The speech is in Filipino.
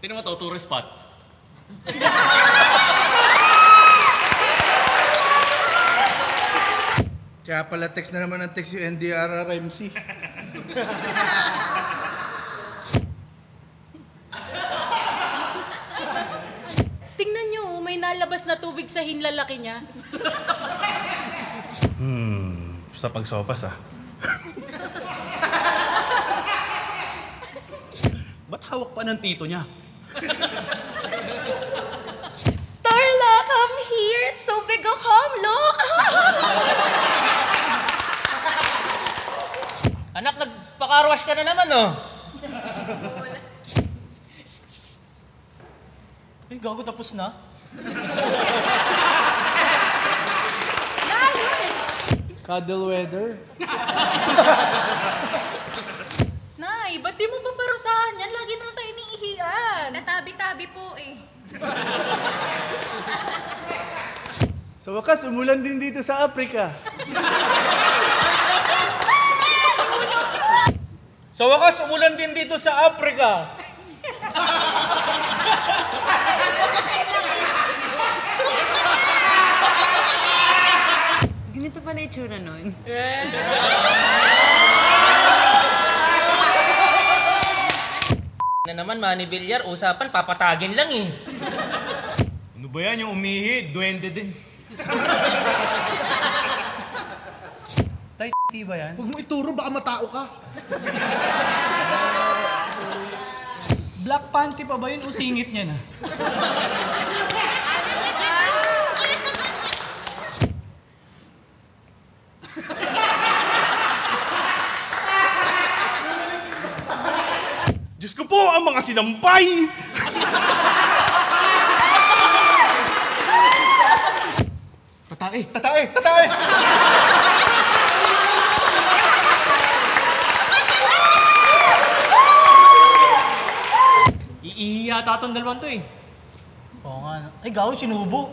Tingnan mo to, tourist spot. Kaya pala text na naman ang text yung NDRRMC. Tingnan nyo, may nalabas na tubig sa hinlalaki niya. Sa pagsopas ah. Ba't hawak pa ng tito niya? Darla, come here. It's so big a come, look. Anak, nagpakarwash ka na naman, oh. Ay, gago, tapos na. Cuddle weather. Nay, ba't di mo pa parusahan yan? Lagi na lang tayo iniihian. Katabi-tabi po eh. Sa wakas, umulan din dito sa Africa. Sa wakas, umulan din dito sa Africa. Ganito pala itsura nun. Na naman, Manny Villar, usapan, papatagin lang eh. Ano ba yan? Yung umihi, duwende din. Tay, ba yan? Huwag mo ituro, baka matao ka. Black panty pa ba yun o singit niya na? Diyos ko po, ang mga sinampay! Tatae, tatae, tatae! Iihi yata itong dalawang to eh. Oo nga. Ay, gago, sinubo.